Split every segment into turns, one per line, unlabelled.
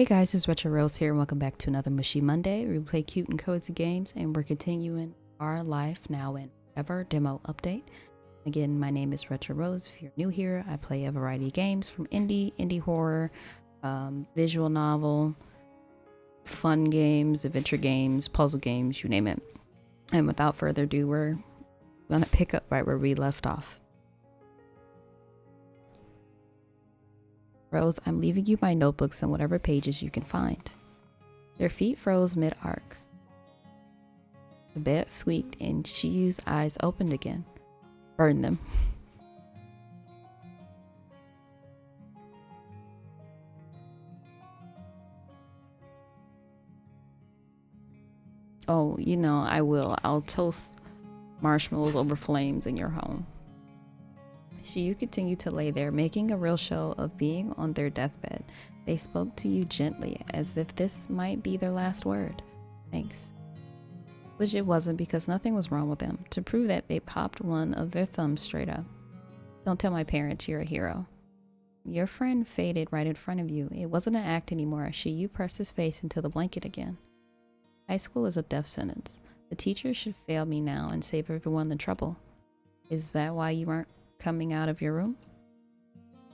Hey guys, it's Retro Rose here, and welcome back to another Mushy Monday. We play cute and cozy games, and we're continuing our Life Now and Ever demo update. Again, my name is Retro Rose. If you're new here, I play a variety of games from indie horror, visual novel, fun games, adventure games, puzzle games, you name it. And without further ado, we're gonna pick up right where we left off. Rose, I'm leaving you my notebooks and whatever pages you can find. Their feet froze mid-arc. The bed squeaked and Shiyu's eyes opened again. Burn them. Oh, I will. I'll toast marshmallows over flames in your home. Shiyu continued to lay there, making a real show of being on their deathbed. They spoke to you gently, as if this might be their last word. Thanks. Which it wasn't, because nothing was wrong with them. To prove that, they popped one of their thumbs straight up. Don't tell my parents you're a hero. Your friend faded right in front of you. It wasn't an act anymore. Shiyu pressed his face into the blanket again. High school is a death sentence. The teacher should fail me now and save everyone the trouble. Is that why you weren't coming out of your room?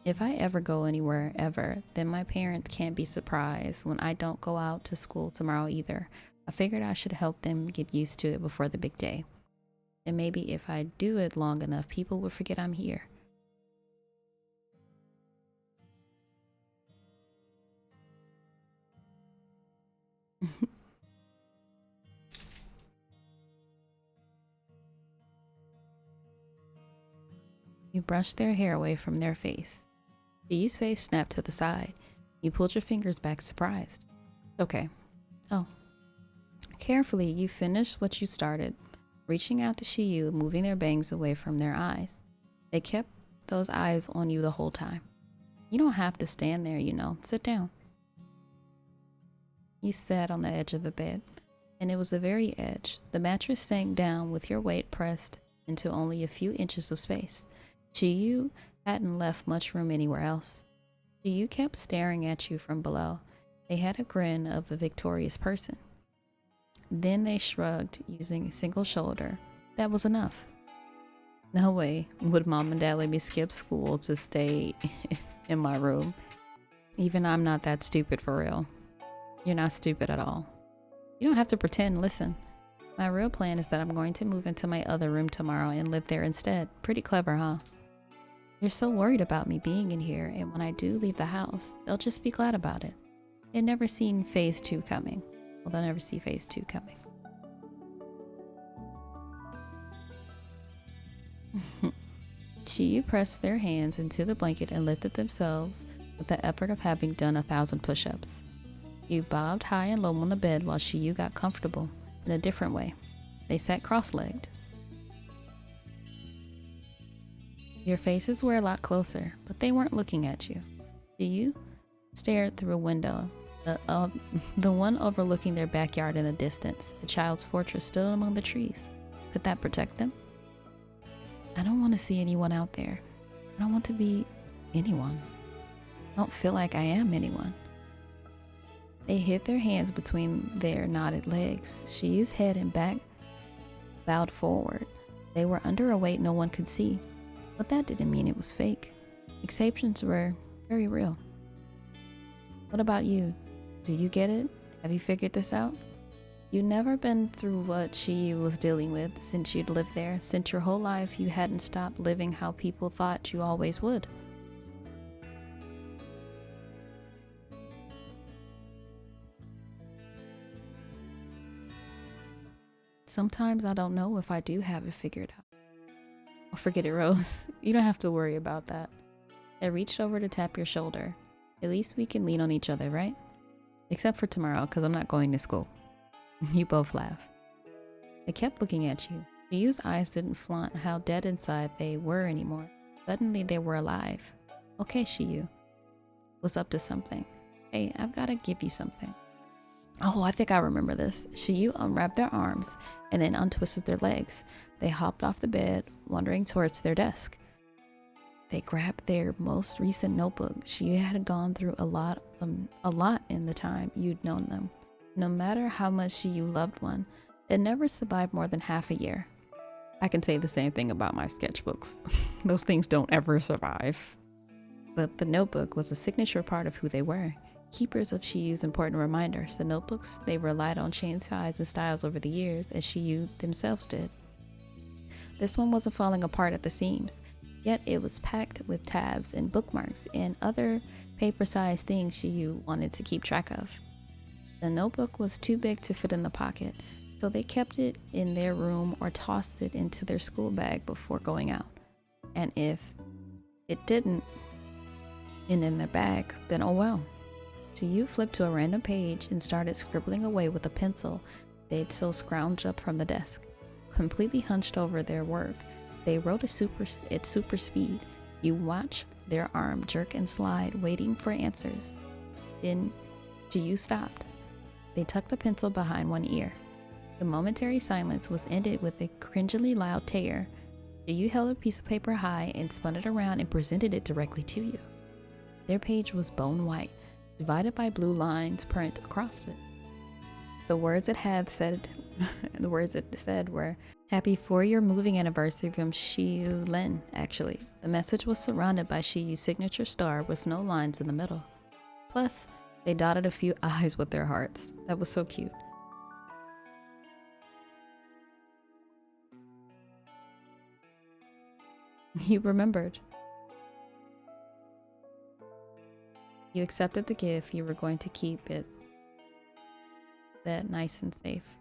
If I ever go anywhere ever, then my parents can't be surprised when I don't go out to school tomorrow either. I figured I should help them get used to it before the big day. And maybe if I do it long enough, people will forget I'm here. You brushed their hair away from their face. Shiyu's face snapped to the side. You pulled your fingers back, surprised. Okay. Oh. Carefully, you finished what you started, reaching out to Shiyu, moving their bangs away from their eyes. They kept those eyes on you the whole time. You don't have to stand there, Sit down. You sat on the edge of the bed, and it was the very edge. The mattress sank down with your weight pressed into only a few inches of space. Shiyu hadn't left much room anywhere else. Shiyu kept staring at you from below. They had a grin of a victorious person. Then they shrugged, using a single shoulder. That was enough. No way would mom and dad let me skip school to stay in my room. Even I'm not that stupid for real. You're not stupid at all. You don't have to pretend, listen. My real plan is that I'm going to move into my other room tomorrow and live there instead. Pretty clever, huh? They're so worried about me being in here, and when I do leave the house, they'll just be glad about it. They've never seen phase 2 coming. Well, they'll never see phase 2 coming. She pressed their hands into the blanket and lifted themselves with the effort of having done 1,000 push-ups. You bobbed high and low on the bed while Shiyu got comfortable in a different way. They sat cross-legged. Your faces were a lot closer, but they weren't looking at you. Shiyu stared through a window, the one overlooking their backyard in the distance. A child's fortress stood among the trees. Could that protect them? I don't want to see anyone out there. I don't want to be anyone. I don't feel like I am anyone. They hid their hands between their knotted legs. Shiyu's head and back bowed forward. They were under a weight no one could see, but that didn't mean it was fake. Exceptions were very real. What about you? Do you get it? Have you figured this out? You've never been through what Shiyu was dealing with since you'd lived there. Since your whole life you hadn't stopped living how people thought you always would. Sometimes I don't know if I do have it figured out. Oh, forget it, Rose. You don't have to worry about that. I reached over to tap your shoulder. At least we can lean on each other, right? Except for tomorrow, because I'm not going to school. You both laugh. They kept looking at you. Shiyu's eyes didn't flaunt how dead inside they were anymore. Suddenly they were alive. Okay, Shiyu was up to something. Hey, I've got to give you something. Oh, I think I remember this. Shiyu unwrapped their arms and then untwisted their legs. They hopped off the bed, wandering towards their desk. They grabbed their most recent notebook. She had gone through a lot in the time you'd known them. No matter how much you loved one, it never survived more than half a year. I can say the same thing about my sketchbooks. Those things don't ever survive. But the notebook was a signature part of who they were. Keepers of Shiyu's important reminders. The notebooks, they relied on changed size and styles over the years, as Shiyu themselves did. This one wasn't falling apart at the seams, yet it was packed with tabs and bookmarks and other paper-sized things Shiyu wanted to keep track of. The notebook was too big to fit in the pocket, so they kept it in their room or tossed it into their school bag before going out. And if it didn't end in their bag, then oh well. So you flipped to a random page and started scribbling away with a pencil they'd so scrounged up from the desk. Completely hunched over their work, they wrote at super speed. You watch their arm jerk and slide, waiting for answers. Then Jiyu stopped. They tucked the pencil behind one ear. The momentary silence was ended with a cringingly loud tear. Jiyu held a piece of paper high and spun it around and presented it directly to you. Their page was bone white, divided by blue lines printed across it. The words it said were, "Happy 4-year moving anniversary from Shiyu Lin," actually. The message was surrounded by Shiyu's signature star with no lines in the middle. Plus, they dotted a few eyes with their hearts. That was so cute. You remembered. You accepted the gift. You were going to keep it that nice and safe.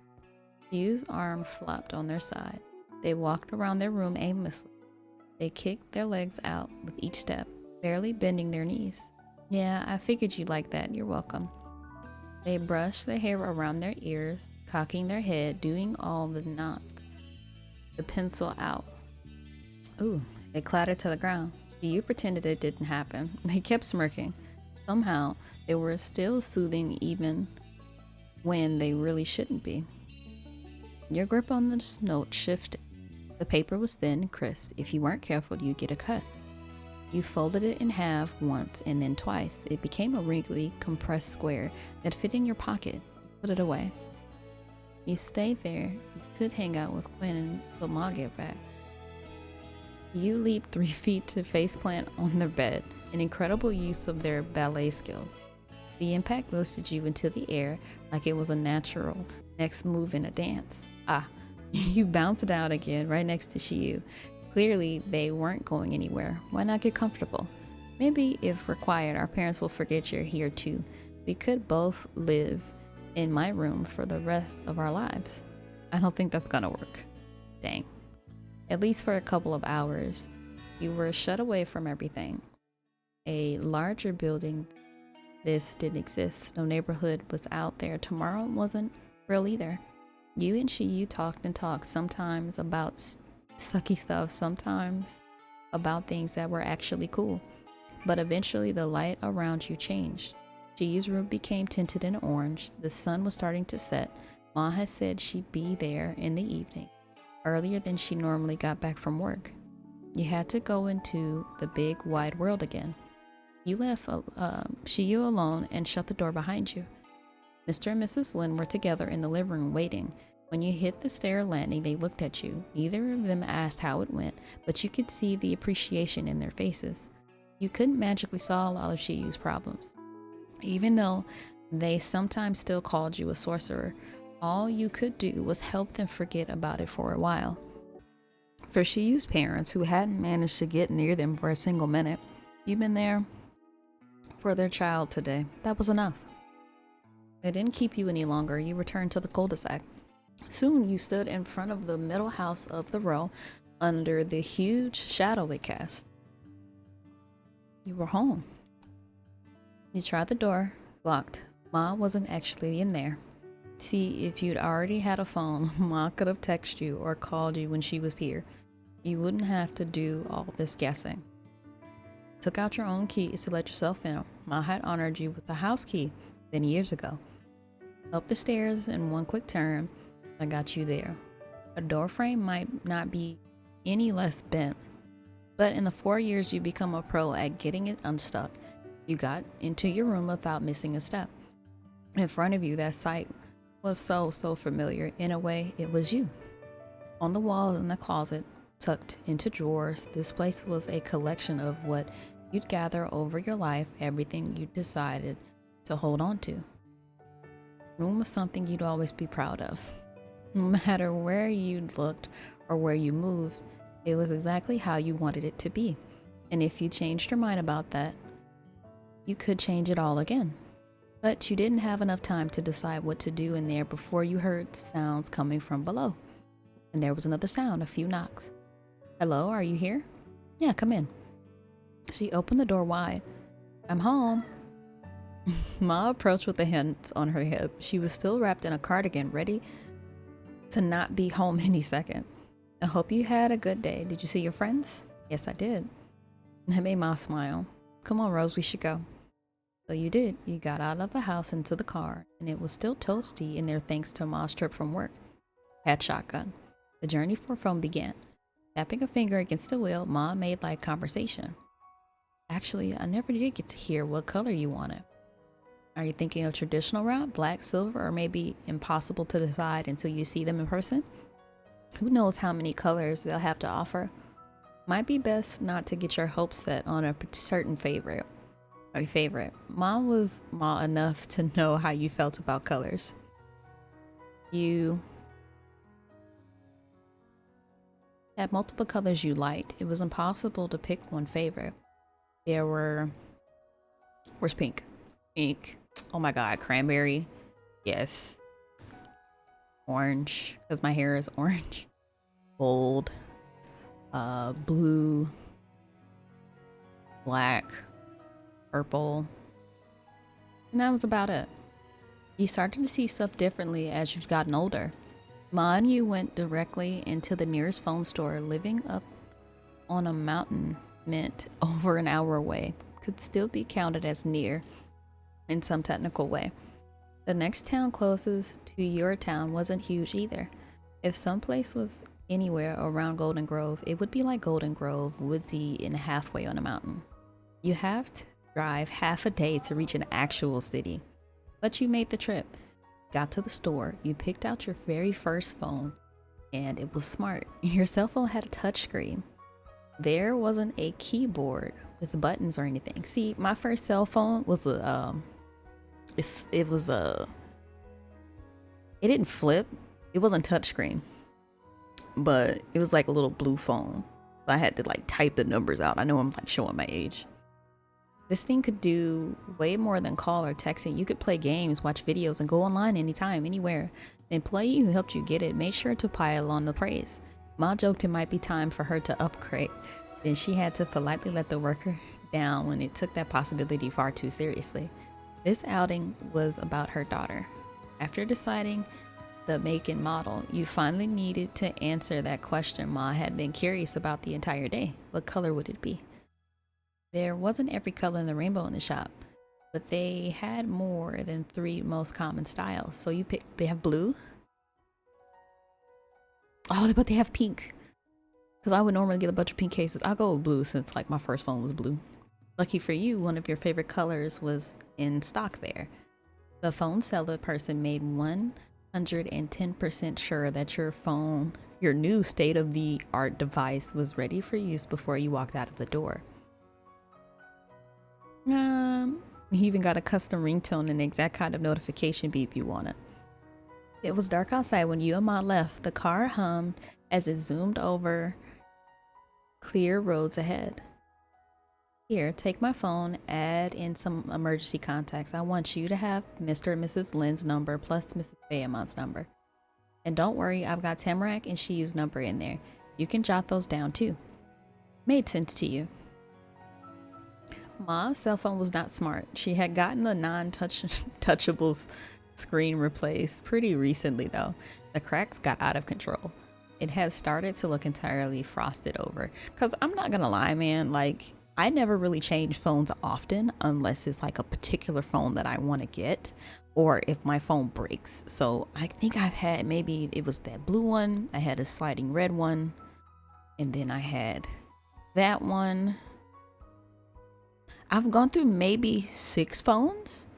Yu's arm flopped on their side. They walked around their room aimlessly. They kicked their legs out with each step, barely bending their knees. "Yeah, I figured you'd like that. You're welcome." They brushed the hair around their ears, cocking their head, doing all the knock the pencil out. Ooh, it clattered to the ground. You pretended it didn't happen. They kept smirking. Somehow, they were still soothing even when they really shouldn't be. Your grip on the note shifted. The paper was thin and crisp. If you weren't careful, you'd get a cut. You folded it in half once and then twice. It became a wrinkly, compressed square that fit in your pocket. You put it away. You stayed there. You could hang out with Quinn until Ma get back. You leaped 3 feet to faceplant on their bed, an incredible use of their ballet skills. The impact lifted you into the air like it was a natural next move in a dance. You bounced out again right next to Shiyu. Clearly, they weren't going anywhere. Why not get comfortable? Maybe if required, our parents will forget you're here too. We could both live in my room for the rest of our lives. I don't think that's gonna work. Dang. At least for a couple of hours, you were shut away from everything. A larger building, this didn't exist. No neighborhood was out there. Tomorrow wasn't real either. You and Shiyu talked and talked, sometimes about sucky stuff, sometimes about things that were actually cool. But eventually the light around you changed. Shiyu's room became tinted in orange. The sun was starting to set. Ma had said she'd be there in the evening, earlier than she normally got back from work. You had to go into the big wide world again. You left Shiyu alone and shut the door behind you. Mr. and Mrs. Lin were together in the living room waiting. When you hit the stair landing, they looked at you. Neither of them asked how it went, but you could see the appreciation in their faces. You couldn't magically solve all of Shiyu's problems. Even though they sometimes still called you a sorcerer, all you could do was help them forget about it for a while. For Shiyu's parents, who hadn't managed to get near them for a single minute, you've been there for their child today. That was enough. It didn't keep you any longer. You returned to the cul-de-sac. Soon you stood in front of the middle house of the row under the huge shadow it cast. You were home. You tried the door, locked. Ma wasn't actually in there. See, if you'd already had a phone, Ma could have texted you or called you when she was here. You wouldn't have to do all this guessing. Took out your own keys to let yourself in. Ma had honored you with the house key many years ago. Up the stairs in one quick turn, I got you there. A door frame might not be any less bent, But in the 4 years you become a pro at getting it unstuck, you got into your room without missing a step. In front of you, that sight was so familiar. In a way, it was you. On the walls in the closet, tucked into drawers, this place was a collection of what you'd gather over your life, everything you decided to hold on to. Room was something you'd always be proud of. No matter where you looked or where you moved, it was exactly how you wanted it to be. And if you changed your mind about that, you could change it all again. But you didn't have enough time to decide what to do in there before you heard sounds coming from below. And there was another sound, a few knocks. Hello, are you here? Yeah, come in. She opened the door wide. I'm home. Ma approached with a hand on her hip. She was still wrapped in a cardigan, ready to not be home any second. I hope you had a good day. Did you see your friends? Yes, I did. That made Ma smile. Come on, Rose, we should go. So you did. You got out of the house into the car, and it was still toasty in there thanks to Ma's trip from work. Had shotgun. The journey for phone began. Tapping a finger against the wheel, Ma made like conversation. Actually, I never did get to hear what color you wanted. Are you thinking of traditional route, black, silver, or maybe impossible to decide until you see them in person? Who knows how many colors they'll have to offer? Might be best not to get your hopes set on a certain favorite. Mom was Ma enough to know how you felt about colors. You had multiple colors you liked. It was impossible to pick one favorite. Where's pink? Pink. Oh my God, cranberry. Yes. Orange, because my hair is orange. Gold. Blue. Black. Purple. And that was about it. You started to see stuff differently as you've gotten older. Ma and you went directly into the nearest phone store, living up on a mountain meant over an hour away. Could still be counted as near in some technical way. The next town closest to your town wasn't huge either. If someplace was anywhere around Golden Grove, it would be like Golden Grove, woodsy and halfway on a mountain. You have to drive half a day to reach an actual city. But you made the trip. Got to the store, you picked out your very first phone, and it was smart. Your cell phone had a touchscreen. There wasn't a keyboard with buttons or anything. See, my first cell phone was it didn't flip. It wasn't touchscreen, but it was like a little blue phone. So I had to like type the numbers out. I know I'm like showing my age. This thing could do way more than call or texting. You could play games, watch videos, and go online anytime, anywhere. The employee who helped you get it made sure to pile on the praise. Ma joked it might be time for her to upgrade. Then she had to politely let the worker down when it took that possibility far too seriously. This outing was about her daughter. After deciding the make and model, you finally needed to answer that question Ma had been curious about the entire day. What color would it be? There wasn't every color in the rainbow in the shop, but they had more than 3 most common styles. So you picked, they have blue. Oh, but they have pink. Because I would normally get a bunch of pink cases. I'll go with blue since like my first phone was blue. Lucky for you, one of your favorite colors was in stock there. The phone seller person made 110% sure that your phone, your new state-of-the-art device, was ready for use before you walked out of the door. He even got a custom ringtone and the exact kind of notification beep you wanted. It was dark outside when you and Ma left. The car hummed as it zoomed over clear roads ahead. Here, take my phone, add in some emergency contacts. I want you to have Mr. and Mrs. Lynn's number plus Mrs. Bayamont's number. And don't worry, I've got Tamarack and Shiu's number in there. You can jot those down too. Made sense to you. Ma's cell phone was not smart. She had gotten the non-touchable screen replaced pretty recently though. The cracks got out of control. It had started to look entirely frosted over. Cause I'm not gonna lie, man, like I never really change phones often unless it's like a particular phone that I want to get or if my phone breaks. So I think I've had, maybe it was that blue one, I had a sliding red one, and then I had That one, I've gone through maybe 6 phones.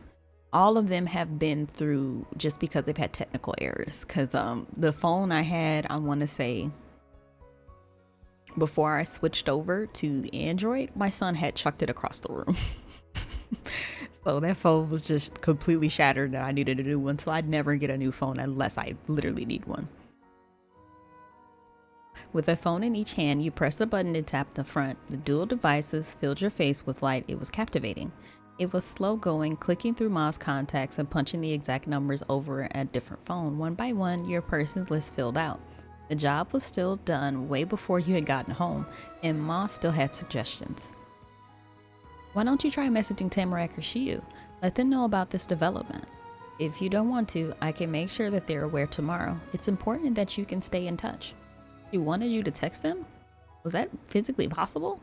All of them have been through just because they've had technical errors. Because the phone I had, I want to say, before I switched over to Android, my son had chucked it across the room. So that phone was just completely shattered and I needed a new one. So I'd never get a new phone unless I literally need one. With a phone in each hand, you press the button to tap the front. The dual devices filled your face with light. It was captivating. It was slow going, clicking through Ma's contacts and punching the exact numbers over a different phone. One by one, your person's list filled out. The job was still done way before you had gotten home, and Ma still had suggestions. Why don't you try messaging Tamarack or Shiyu? Let them know about this development. If you don't want to, I can make sure that they're aware tomorrow. It's important that you can stay in touch. She wanted you to text them? Was that physically possible?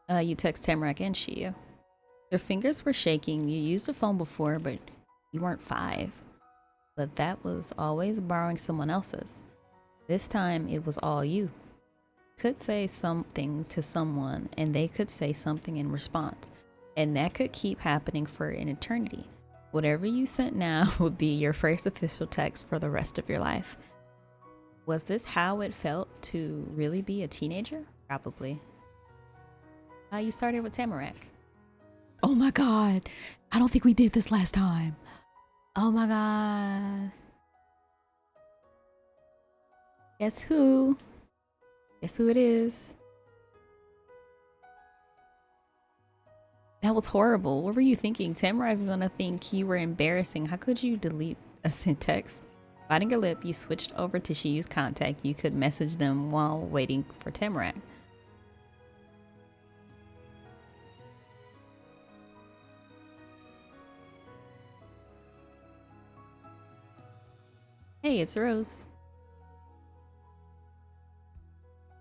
You text Tamarack and Shiyu. Your fingers were shaking. You used a phone before, but you weren't 5. But that was always borrowing someone else's. This time it was all you. Could say something to someone and they could say something in response. And that could keep happening for an eternity. Whatever you sent now would be your first official text for the rest of your life. Was this how it felt to really be a teenager? Probably. You started with Tamarack. Oh my god. I don't think we did this last time. Oh my god. Guess who? Guess who it is? That was horrible. What were you thinking? Tamarack's gonna think you were embarrassing. How could you delete a sent text? Biting your lip, you switched over to Shiyu's contact. You could message them while waiting for Tamarack. Hey, it's Rose.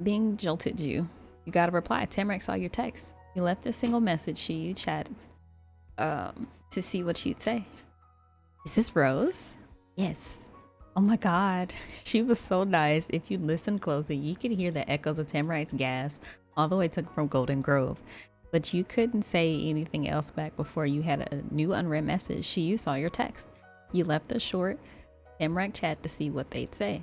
Bing jolted you. You got a reply. Tamarack saw your text. You left a single message. She chatted to see what she'd say. Is this Rose? Yes. Oh my god. She was so nice. If you listened closely, you could hear the echoes of Tamarack's gasp all the way from Golden Grove. But you couldn't say anything else back before you had a new unread message. You saw your text. You left a short Tamarack chat to see what they'd say.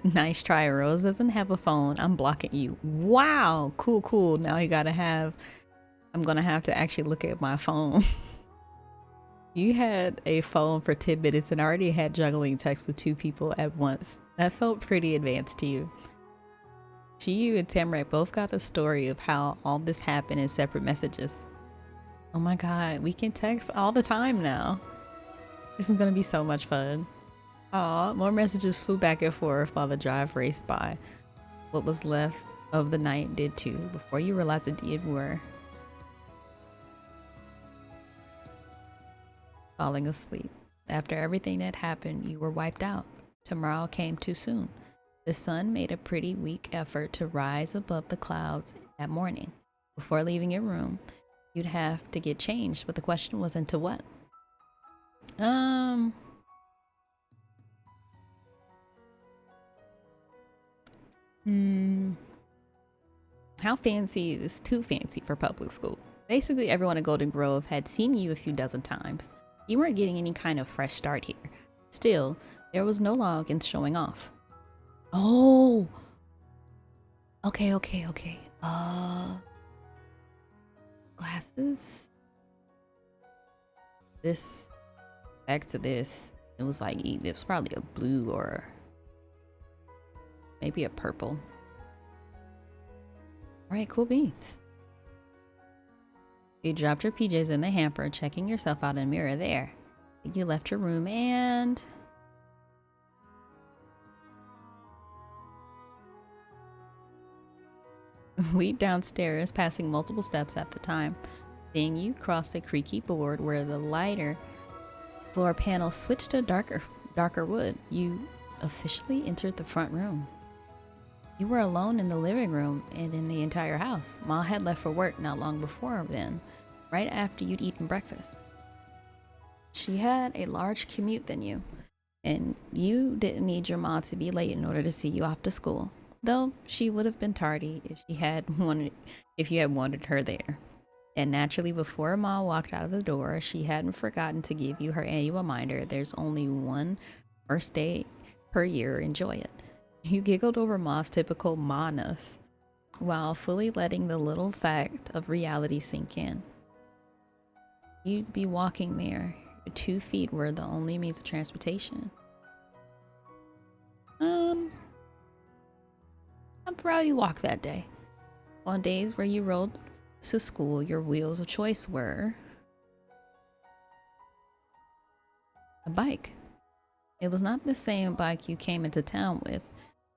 Nice try. Rose doesn't have a phone. I'm blocking you. Wow. Cool. Now I'm gonna have to actually look at my phone. You had a phone for 10 minutes and already had juggling text with 2 people at once. That felt pretty advanced to you. Shiyu and Tamarack both got a story of how all this happened in separate messages. Oh my god, we can text all the time now. This is gonna be so much fun. Aw, more messages flew back and forth while the drive raced by. What was left of the night did too, before you realized that you were falling asleep. After everything that happened, you were wiped out. Tomorrow came too soon. The sun made a pretty weak effort to rise above the clouds that morning. Before leaving your room, you'd have to get changed, but the question was into what? How fancy is too fancy for public school? Basically, everyone at Golden Grove had seen you a few dozen times. You weren't getting any kind of fresh start here. Still, there was no law against showing off. Oh! Okay. Glasses? This. Back to this. It was like, it was probably a blue or maybe a purple. Alright, cool beans. You dropped your PJs in the hamper, checking yourself out in the mirror there. You left your room and leaped downstairs, passing multiple steps at the time. Then you crossed a creaky board where the lighter floor panel switched to darker wood. You officially entered the front room. You were alone in the living room and in the entire house. Ma had left for work not long before then, right after you'd eaten breakfast. She had a large commute than you, and you didn't need your mom to be late in order to see you off to school. Though she would have been tardy if you had wanted her there. And naturally, before Ma walked out of the door, she hadn't forgotten to give you her annual reminder there's only one first day per year, enjoy it. You giggled over Ma's typical Ma-ness while fully letting the little fact of reality sink in. You'd be walking there, your 2 feet were the only means of transportation. I'd probably walk that day. On days where you rode to school, your wheels of choice were a bike. It was not the same bike you came into town with.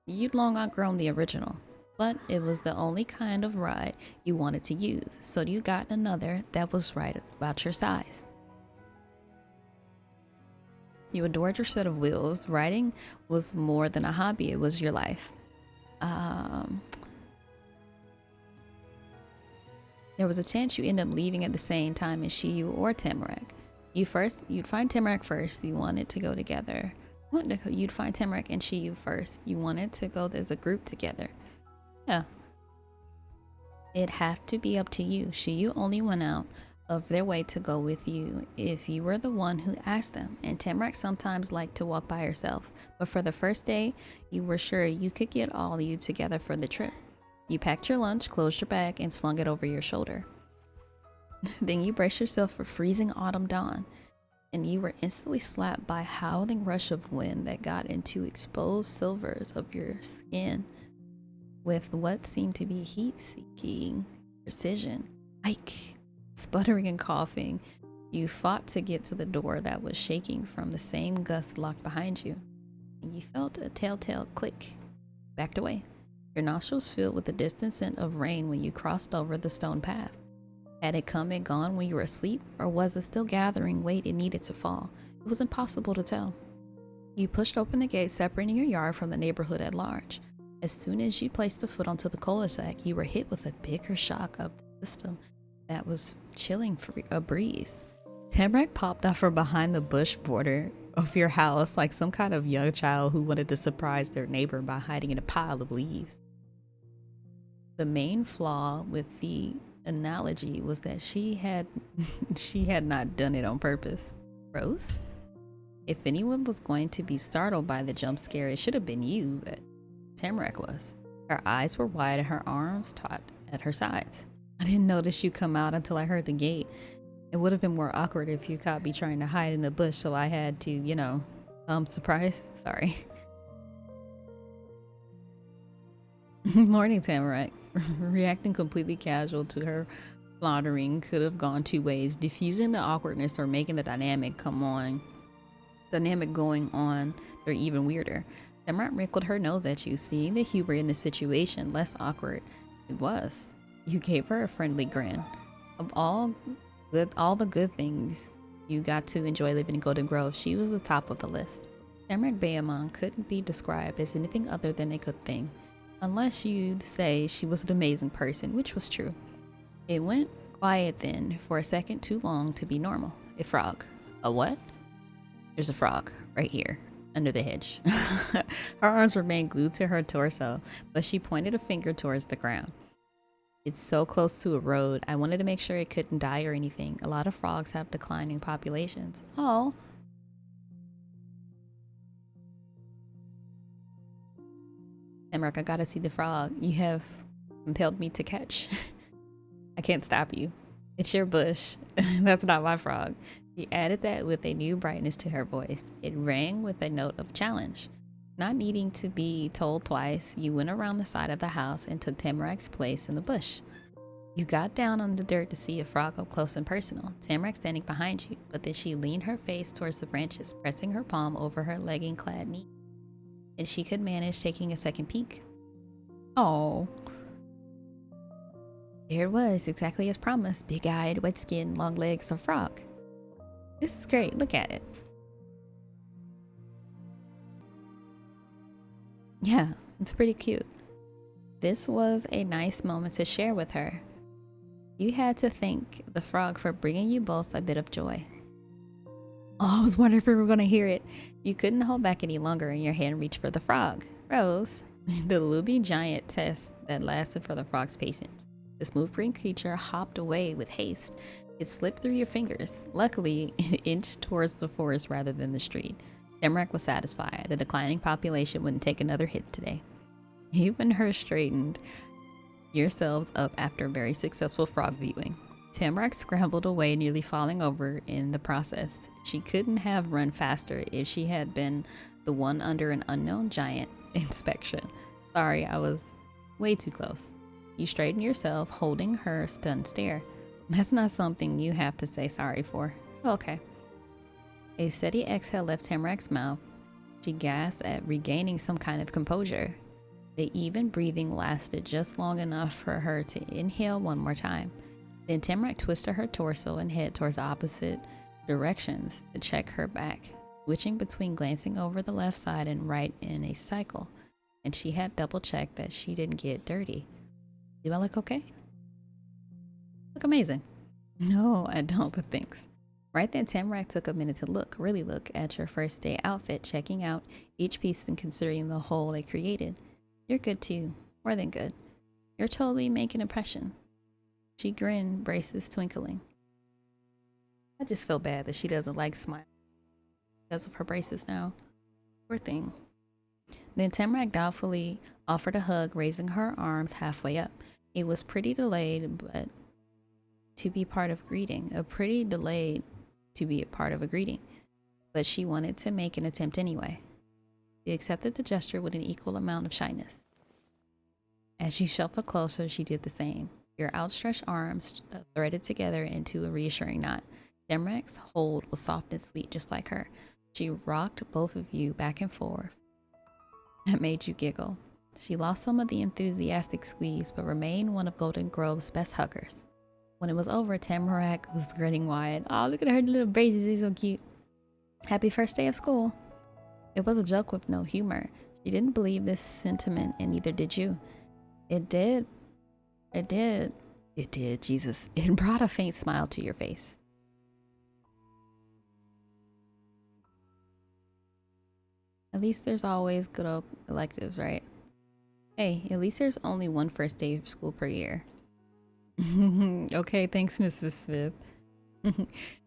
You'd long outgrown the original, but it was the only kind of ride you wanted to use, so you got another that was right about your size. You adored your set of wheels. Riding was more than a hobby, it was your life. There was a chance you end up leaving at the same time as Shiyu or Tamarack. You'd find Tamarack first. You wanted to go together. You'd find Tamarack and Shiyu first. You wanted to go as a group together. Yeah. It'd have to be up to you. Shiyu only went out of their way to go with you if you were the one who asked them, and Tamarack sometimes liked to walk by herself. But for the first day, you were sure you could get all of you together for the trip. You packed your lunch, closed your bag, and slung it over your shoulder. Then you braced yourself for freezing autumn dawn, and you were instantly slapped by a howling rush of wind that got into exposed silvers of your skin with what seemed to be heat-seeking precision. Ike, sputtering and coughing, you fought to get to the door that was shaking from the same gust locked behind you, and you felt a telltale click. Backed away. Your nostrils filled with the distant scent of rain when you crossed over the stone path. Had it come and gone when you were asleep, or was it still gathering weight it needed to fall? It was impossible to tell. You pushed open the gate separating your yard from the neighborhood at large. As soon as you placed a foot onto the cul-de-sac, you were hit with a bigger shock of the system that was chilling for a breeze. Tamarack popped out from behind the bush border of your house like some kind of young child who wanted to surprise their neighbor by hiding in a pile of leaves. The main flaw with the analogy was that she had not done it on purpose. Rose? If anyone was going to be startled by the jump scare, it should have been you, but Tamarack was. Her eyes were wide and her arms taut at her sides. I didn't notice you come out until I heard the gate. It would have been more awkward if you caught me trying to hide in the bush, so I had to, surprise. Sorry. Morning, Tamarack. Reacting completely casual to her floundering could have gone 2 ways, diffusing the awkwardness or making the dynamic going on or even weirder. Tamarack wrinkled her nose at you, seeing the humor in the situation less awkward it was. You gave her a friendly grin. Of all the good things you got to enjoy living in Golden Grove, she was the top of the list. Tamarack Bayamon couldn't be described as anything other than a good thing. Unless you'd say she was an amazing person, which was true. It went quiet then, for a second too long to be normal. A frog. A what? There's a frog, right here, under the hedge. Her arms remained glued to her torso, but she pointed a finger towards the ground. It's so close to a road, I wanted to make sure it couldn't die or anything. A lot of frogs have declining populations. Oh. Tamarack, I gotta see the frog you have compelled me to catch. I can't stop you. It's your bush. That's not my frog. She added that with a new brightness to her voice. It rang with a note of challenge. Not needing to be told twice, you went around the side of the house and took Tamarack's place in the bush. You got down on the dirt to see a frog up close and personal, Tamarack standing behind you, but then she leaned her face towards the branches, pressing her palm over her legging-clad knee. And she could manage taking a second peek. Oh. There it was, exactly as promised. Big-eyed, wet-skinned, long legs, a frog. This is great, look at it. Yeah, it's pretty cute. This was a nice moment to share with her. You had to thank the frog for bringing you both a bit of joy. Oh, I was wondering if we were going to hear it. You couldn't hold back any longer and your hand reached for the frog. Rose, the loopy giant test that lasted for the frog's patience. The smooth green creature hopped away with haste. It slipped through your fingers. Luckily, it inched towards the forest rather than the street. Demrak was satisfied. The declining population wouldn't take another hit today. You and her straightened yourselves up after a very successful frog viewing. Tamrak scrambled away, nearly falling over in the process. She couldn't have run faster if she had been the one under an unknown giant inspection. Sorry, I was way too close. You straightened yourself, holding her stunned stare. That's not something you have to say sorry for. Okay. A steady exhale left Tamrak's mouth. She gasped at regaining some kind of composure. The even breathing lasted just long enough for her to inhale one more time. Then Tamrak twisted her torso and head towards opposite directions to check her back, switching between glancing over the left side and right in a cycle. And she had double checked that she didn't get dirty. Do I look okay? Look amazing. No, I don't, but thanks. Right then, Tamrak took a minute to really look at your first day outfit, checking out each piece and considering the whole they created. You're good too, more than good. You're totally making an impression. She grinned, braces twinkling. I just feel bad that she doesn't like smiling because of her braces now. Poor thing. Then Tamrak doubtfully offered a hug, raising her arms halfway up. It was pretty delayed, but to be part of greeting. But she wanted to make an attempt anyway. She accepted the gesture with an equal amount of shyness. As she shuffled closer, she did the same. Your outstretched arms threaded together into a reassuring knot. Demrek's hold was soft and sweet, just like her. She rocked both of you back and forth. That made you giggle. She lost some of the enthusiastic squeeze, but remained one of Golden Grove's best huggers. When it was over, Tamrak was grinning wide. Oh, look at her little braces, he's so cute. Happy first day of school. It was a joke with no humor. She didn't believe this sentiment, and neither did you. It did, Jesus. It brought a faint smile to your face. At least there's always good old electives, right? Hey, at least there's only one first day of school per year. Okay, thanks, Mrs. Smith.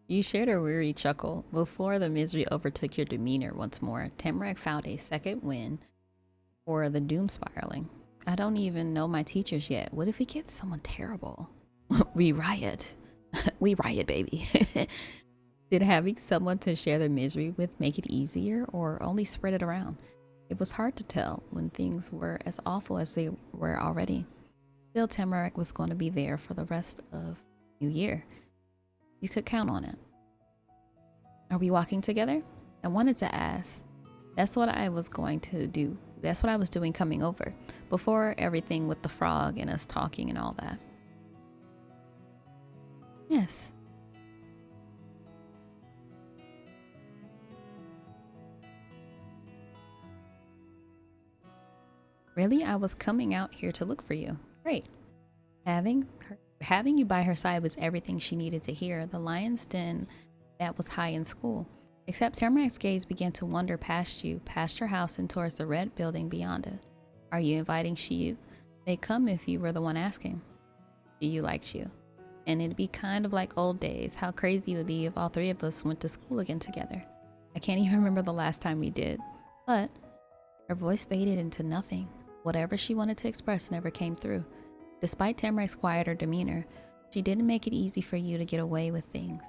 You shared a weary chuckle. Before the misery overtook your demeanor once more, Tamrak found a second win for the doom spiraling. I don't even know my teachers yet. What if we get someone terrible? We riot. We riot, baby. Did having someone to share the misery with make it easier or only spread it around? It was hard to tell when things were as awful as they were already. Still, Tamrak was going to be there for the rest of New Year. You could count on it. Are we walking together? I wanted to ask. That's what I was going to do. That's what I was doing coming over. Before everything with the frog and us talking and all that. Yes. Really? I was coming out here to look for you. Great. Having you by her side was everything she needed to hear. The lion's den that was high in school. Except Tamrak's gaze began to wander past you, past your house and towards the red building beyond it. Are you inviting Shiyu? They'd come if you were the one asking. Shiyu likes you. And it'd be kind of like old days, how crazy it would be if all three of us went to school again together. I can't even remember the last time we did. But her voice faded into nothing. Whatever she wanted to express never came through. Despite Tamrak's quieter demeanor, she didn't make it easy for you to get away with things.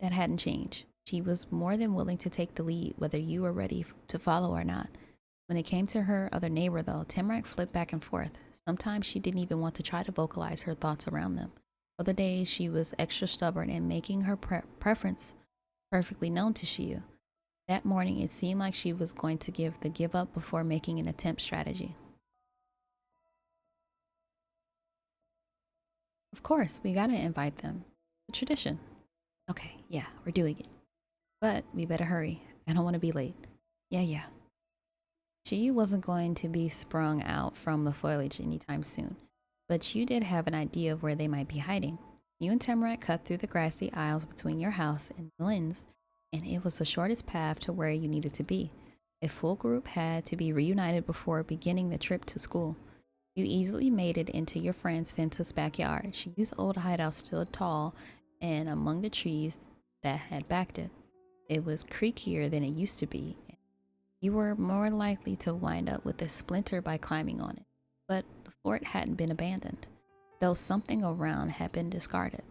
That hadn't changed. She was more than willing to take the lead, whether you were ready to follow or not. When it came to her other neighbor, though, Tamrak flipped back and forth. Sometimes she didn't even want to try to vocalize her thoughts around them. Other days, she was extra stubborn in making her preference perfectly known to Shiyu. That morning, it seemed like she was going to give the give up before making an attempt strategy. Of course, we gotta invite them. The tradition. Okay, yeah, we're doing it. But we better hurry. I don't want to be late. Yeah. She wasn't going to be sprung out from the foliage anytime soon, but you did have an idea of where they might be hiding. You and Tamarack cut through the grassy aisles between your house and Lynn's, and it was the shortest path to where you needed to be. A full group had to be reunited before beginning the trip to school. You easily made it into your friend's fenced backyard. She used old hideout stood tall and among the trees that had backed it. It was creakier than it used to be. You were more likely to wind up with a splinter by climbing on it. But the fort hadn't been abandoned, though something around had been discarded.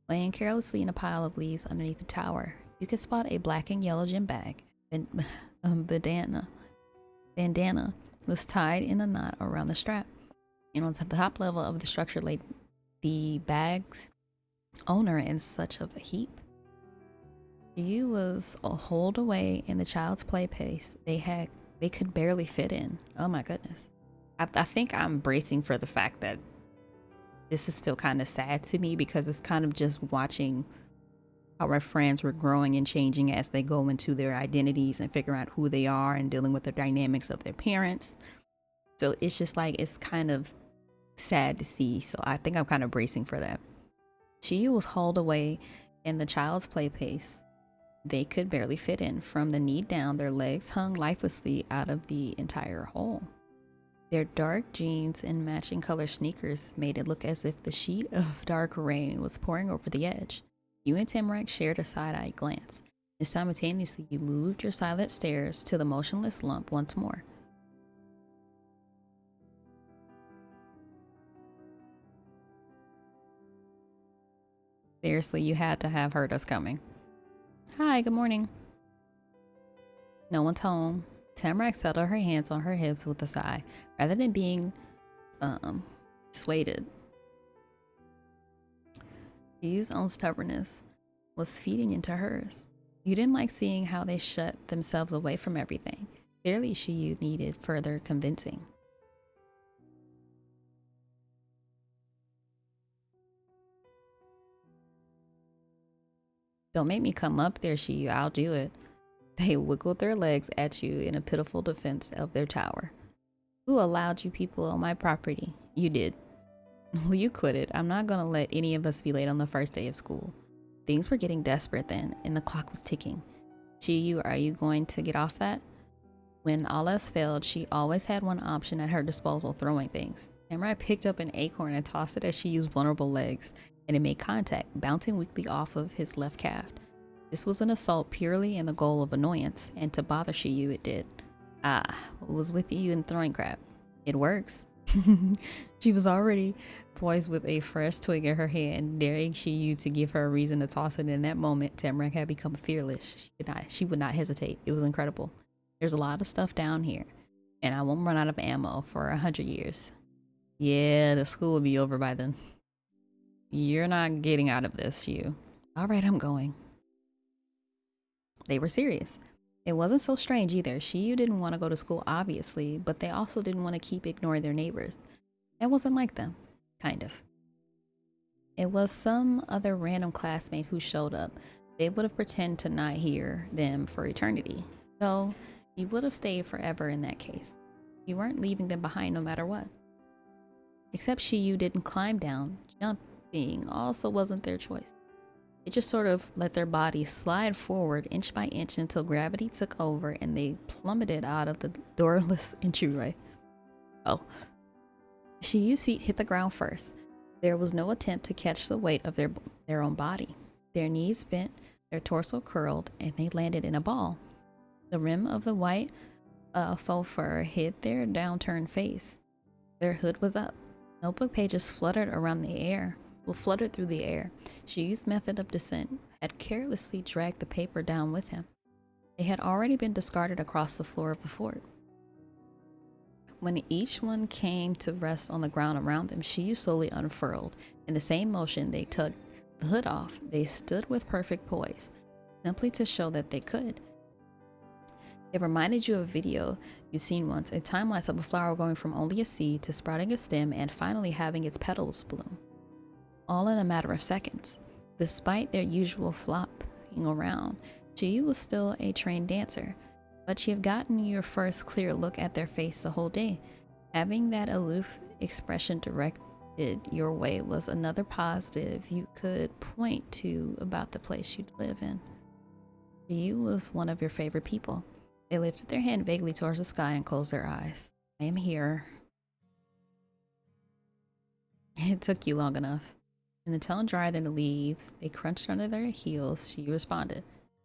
Laying carelessly in a pile of leaves underneath the tower, you could spot a black and yellow gym bag. Bandana was tied in a knot around the strap. And on the top level of the structure lay the bag's owner in such of a heap. She was holed away in the child's play place they could barely fit in. Oh my goodness. I think I'm bracing for the fact that this is still kind of sad to me, because it's kind of just watching how our friends were growing and changing as they go into their identities and figure out who they are and dealing with the dynamics of their parents. So it's just like, it's kind of sad to see. So I think I'm kind of bracing for that. She was hauled away in the child's play place. They could barely fit in. From the knee down, their legs hung lifelessly out of the entire hole. Their dark jeans and matching color sneakers made it look as if the sheet of dark rain was pouring over the edge. You and Tamarack shared a side-eyed glance, and simultaneously you moved your silent stares to the motionless lump once more. Seriously, you had to have heard us coming. Hi, good morning. No one's home. Tamarack settled her hands on her hips with a sigh, rather than being swayed. Yu's own stubbornness was feeding into hers. You didn't like seeing how they shut themselves away from everything. Clearly, Shiyu needed further convincing. Don't make me come up there, Shiyu. I'll do it. They wiggled their legs at you in a pitiful defense of their tower. Who allowed you people on my property? You did. Well, you quit it. I'm not gonna let any of us be late on the first day of school. Things were getting desperate then, and the clock was ticking. Shiyu, are you going to get off that? When all else failed, she always had one option at her disposal: throwing things. Samurai picked up an acorn and tossed it at Shiyu's vulnerable legs, and it made contact, bouncing weakly off of his left calf. This was an assault purely in the goal of annoyance, and to bother Shiyu it did. Ah, what was with you and throwing crap? It works. She was already poised with a fresh twig in her hand, daring Shiyu to give her a reason to toss it. In that moment, Tamarack had become fearless. She would not hesitate. It was incredible. There's a lot of stuff down here, and I won't run out of ammo for 100 years. Yeah, the school will be over by then. You're not getting out of this, Shiyu. All right, I'm going. They were serious. It wasn't so strange either. Shiyu didn't want to go to school, obviously, but they also didn't want to keep ignoring their neighbors. It wasn't like them, kind of. It was some other random classmate who showed up. They would have pretended to not hear them for eternity. Though, you would have stayed forever in that case. You weren't leaving them behind no matter what. Except Shiyu didn't climb down. Jumping also wasn't their choice. They just sort of let their bodies slide forward inch by inch until gravity took over and they plummeted out of the doorless entryway. Oh. Shiyu's feet hit the ground first. There was no attempt to catch the weight of their own body. Their knees bent, their torso curled, and they landed in a ball. The rim of the white faux fur hid their downturned face. Their hood was up. Notebook pages fluttered through the air. Shiyu's method of descent had carelessly dragged the paper down with him. They had already been discarded across the floor of the fort. When each one came to rest on the ground around them, Shiyu slowly unfurled. In the same motion they tugged the hood off. They stood with perfect poise, simply to show that they could. It reminded you of a video you'd seen once, a time-lapse of a flower going from only a seed to sprouting a stem and finally having its petals bloom. All in a matter of seconds. Despite their usual flopping around, Shiyu was still a trained dancer, but she had gotten your first clear look at their face the whole day. Having that aloof expression your way was another positive you could point to about the place you'd live in. You was one of your favorite people. They lifted their hand vaguely towards the sky and closed their eyes. I am here. It took you long enough. In the tone drier than the leaves, they crunched under their heels. She responded,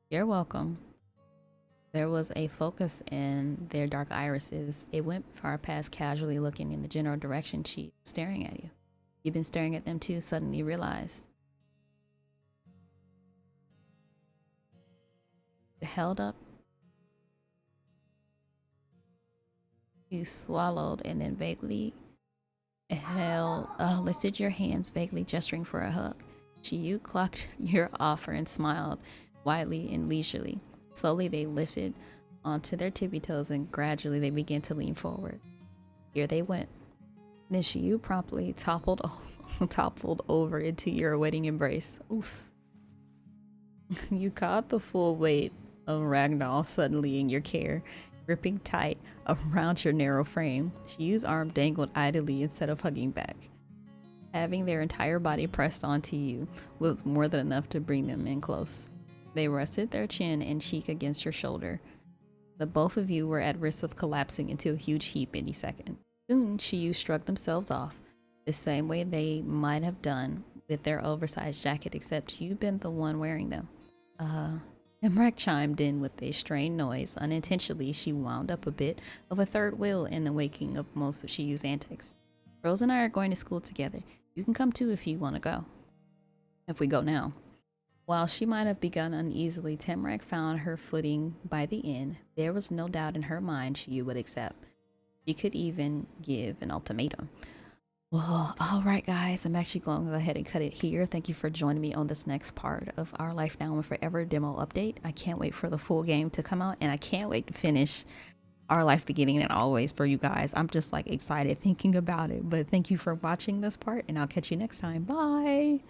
"You're welcome." There was a focus in their dark irises. It went far past casually looking in the general direction she was staring at you. You've been staring at them too, suddenly realized. Held up. You swallowed and then vaguely lifted your hands, vaguely gesturing for a hug. You clucked your offer and smiled widely and leisurely. Slowly, they lifted onto their tippy toes and gradually they began to lean forward. Here they went. Then Shiyu promptly toppled over into your wedding embrace. Oof. You caught the full weight of Ragdoll suddenly in your care, gripping tight around your narrow frame. Shiyu's arm dangled idly instead of hugging back. Having their entire body pressed onto you was more than enough to bring them in close. They rested their chin and cheek against your shoulder. The both of you were at risk of collapsing into a huge heap any second. Soon, Shiyu shrugged themselves off, the same way they might have done with their oversized jacket, except you'd been the one wearing them. Imrek chimed in with a strained noise. Unintentionally, she wound up a bit of a third wheel in the waking of most of Shiyu's antics. Rose and I are going to school together. You can come too if you want to go. If we go now. While she might have begun uneasily, Temrek found her footing by the inn. There was no doubt in her mind Shiyu would accept. She could even give an ultimatum. Well, all right, guys, I'm actually going to go ahead and cut it here. Thank you for joining me on this next part of our Life Now and Forever demo update. I can't wait for the full game to come out, and I can't wait to finish Our Life Beginning and Always for you guys. I'm just like excited thinking about it. But thank you for watching this part, and I'll catch you next time. Bye.